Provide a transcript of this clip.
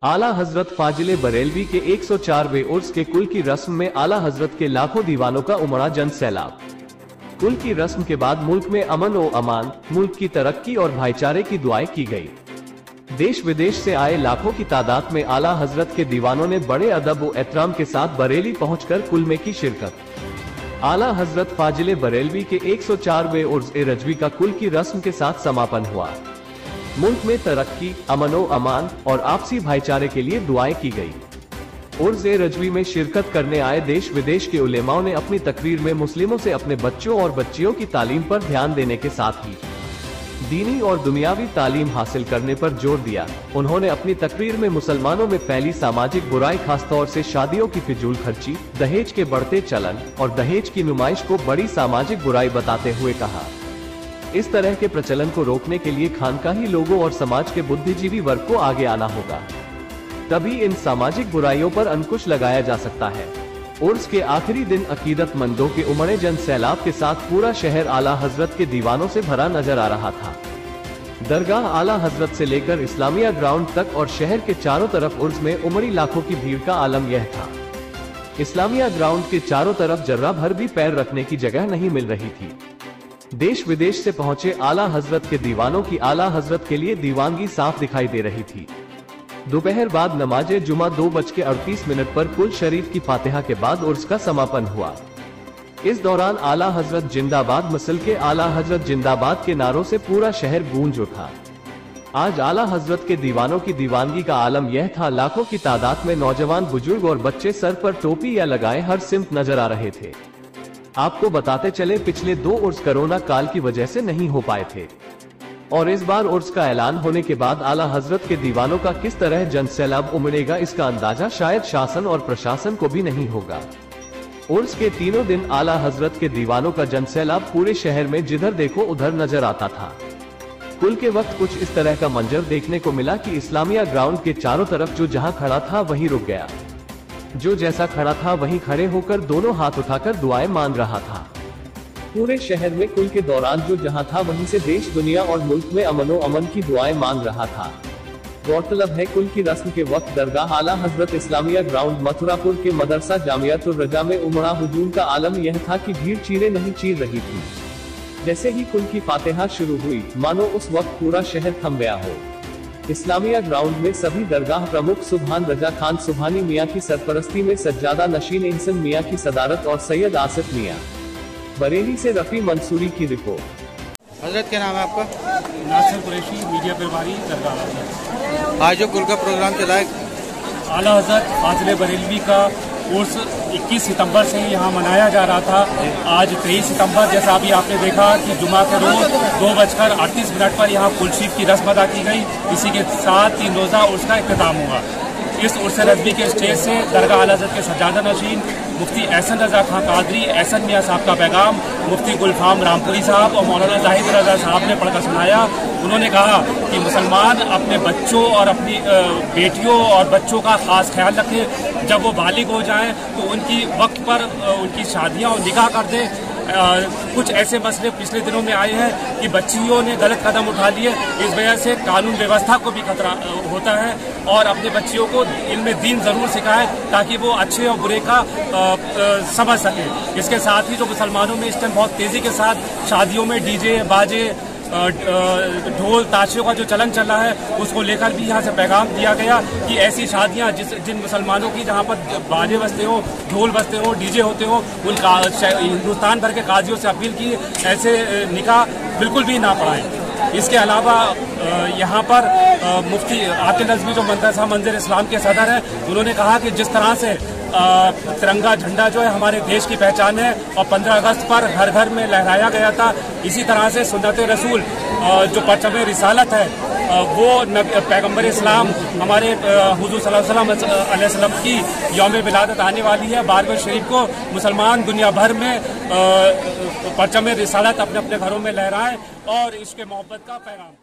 आला हजरत फाजिले बरेलवी के 104वें उर्स के कुल की रस्म में आला हजरत के लाखों दीवानों का उमड़ा जन सैलाब। कुल की रस्म के बाद मुल्क में अमन व अमान, मुल्क की तरक्की और भाईचारे की दुआएं की गई। देश विदेश से आए लाखों की तादाद में आला हजरत के दीवानों ने बड़े अदब व एहतराम के साथ बरेली पहुंचकर कुल में की शिरकत। आला हजरत फाजिले बरेलवी के 104वें उर्स ए रजवी का कुल की रस्म के साथ समापन हुआ। मुल्क में तरक्की, अमनो अमान और आपसी भाईचारे के लिए दुआएं की गई। उर्स ए रजवी में शिरकत करने आए देश विदेश के उलेमाओं ने अपनी तकरीर में मुस्लिमों से अपने बच्चों और बच्चियों की तालीम पर ध्यान देने के साथ ही दीनी और दुनियावी तालीम हासिल करने पर जोर दिया। उन्होंने अपनी तकरीर में मुसलमानों में फैली सामाजिक बुराई, खासतौर से शादियों की फिजूल खर्ची, दहेज के बढ़ते चलन और दहेज की नुमाइश को बड़ी सामाजिक बुराई बताते हुए कहा, इस तरह के प्रचलन को रोकने के लिए खानकाही लोगों और समाज के बुद्धिजीवी वर्ग को आगे आना होगा, तभी इन सामाजिक बुराइयों पर अंकुश लगाया जा सकता है। उर्स के आखिरी दिन अकीदतमंदों के उमड़े जन सैलाब के साथ पूरा शहर आला हजरत के दीवानों से भरा नजर आ रहा था। दरगाह आला हजरत से लेकर इस्लामिया ग्राउंड तक और शहर के चारों तरफ उर्स में उमड़ी लाखों की भीड़ का आलम यह था। इस्लामिया ग्राउंड के चारों तरफ जर्रा भर भी पैर रखने की जगह नहीं मिल रही थी। देश विदेश से पहुंचे आला हजरत के दीवानों की आला हजरत के लिए दीवानगी साफ दिखाई दे रही थी। दोपहर बाद नमाज जुमा 2:38 पर कुल शरीफ की फातिहा के बाद उर्स का समापन हुआ। इस दौरान आला हजरत जिंदाबाद, मसल के आला हजरत जिंदाबाद के नारों से पूरा शहर गूंज उठा। आज आला हजरत के दीवानों की दीवानगी का आलम यह था, लाखों की तादाद में नौजवान, बुजुर्ग और बच्चे सर पर टोपी या लगाए हर सिमत नजर आ रहे थे। आपको बताते चले, पिछले 2 उर्स कोरोना काल की वजह से नहीं हो पाए थे और इस बार उर्स का ऐलान होने के बाद आला हजरत के दीवानों का किस तरह जनसैलाब उमड़ेगा, इसका अंदाजा शायद शासन और प्रशासन को भी नहीं होगा। उर्स के तीनों दिन आला हजरत के दीवानों का जनसैलाब पूरे शहर में जिधर देखो उधर नजर आता था। कुल के वक्त कुछ इस तरह का मंजर देखने को मिला कि इस्लामिया ग्राउंड के चारों तरफ जो जहां खड़ा था वहीं रुक गया, जो जैसा खड़ा था वहीं खड़े होकर दोनों हाथ उठाकर दुआएं मांग रहा था। पूरे शहर में कुल के दौरान जो जहां था वहीं से देश, दुनिया और मुल्क में अमनो अमन की दुआएं मांग रहा था। गौरतलब है, कुल की रस्म के वक्त दरगाह आला हजरत इस्लामिया ग्राउंड मथुरापुर के मदरसा जामियातुर रजा में उमड़ा हुजूम का आलम यह था कि भीड़ चीरे नहीं चीर रही थी। जैसे ही कुल की फातिहा शुरू हुई, मानो उस वक्त पूरा शहर थम गया हो। इस्लामिया ग्राउंड में सभी दरगाह प्रमुख सुभान रजा खान सुभानी मियाँ की सरपरस्ती में सज्जादा नशीन इंसन मियाँ की सदारत और सैयद आसिफ मियाँ। बरेली से रफी मंसूरी की रिपोर्ट। हजरत क्या नाम है आपका? नासिर कुरैशी, मीडिया प्रभारी दरगाह। आज जो कुल का प्रोग्राम चला है, आला हजरत फाजिले बरेलवी का उर्स 21 सितंबर से यहाँ मनाया जा रहा था। आज 23 सितंबर, जैसा अभी आपने देखा कि जुमा के रोज 2:38 पर यहाँ कुलशीफ की रस्म अदा की गई। इसी के साथ 3 रोजा उर्स का इख्तिताम हुआ। इस उर्स रजवी के स्टेज से दरगाह आला हजरत के सज्जादा नशीन मुफ्ती एहसन रजा खां कादरी, एहसन मियाँ साहब का पैगाम मुफ्ती गुलफाम रामपुरी साहब और मौलाना जाहिद रजा साहब ने पढ़कर सुनाया। उन्होंने कहा कि मुसलमान अपने बच्चों और अपनी बेटियों और बच्चों का खास ख्याल रखें। जब वो बालिग हो जाएं तो उनकी वक्त पर उनकी शादियां और निकाह कर दें। कुछ ऐसे मसले पिछले दिनों में आए हैं कि बच्चियों ने गलत कदम उठा लिए, इस वजह से कानून व्यवस्था को भी खतरा होता है। और अपने बच्चियों को इल्म दीन जरूर सिखाएं ताकि वो अच्छे और बुरे का समझ सकें। इसके साथ ही जो मुसलमानों में इस टाइम बहुत तेजी के साथ शादियों में डीजे बाजे ढोल ताशों का जो चलन चल रहा है, उसको लेकर भी यहाँ से पैगाम दिया गया कि ऐसी शादियाँ जिन मुसलमानों की जहाँ पर बाजे बजते हो, ढोल बजते हो, डीजे होते हो, उन हिंदुस्तान भर के काजियों से अपील की ऐसे निकाह बिल्कुल भी ना पढ़ाएं। इसके अलावा यहाँ पर मुफ्ती आतिफ नजमी जो मदरसा मंजिल इस्लाम के सदर हैं, उन्होंने कहा कि जिस तरह से तिरंगा झंडा जो है हमारे देश की पहचान है और 15 अगस्त पर घर घर में लहराया गया था, इसी तरह से सुन्नत रसूल जो परचम रिसालत है वो पैगम्बर इस्लाम हमारे हुजूर सल्लल्लाहु अलैहि वसल्लम की यौम विलादत आने वाली है। 12वें शरीफ को मुसलमान दुनिया भर में परचम रिसालत अपने अपने घरों में लहराएं और इसके मोहब्बत का पैगाम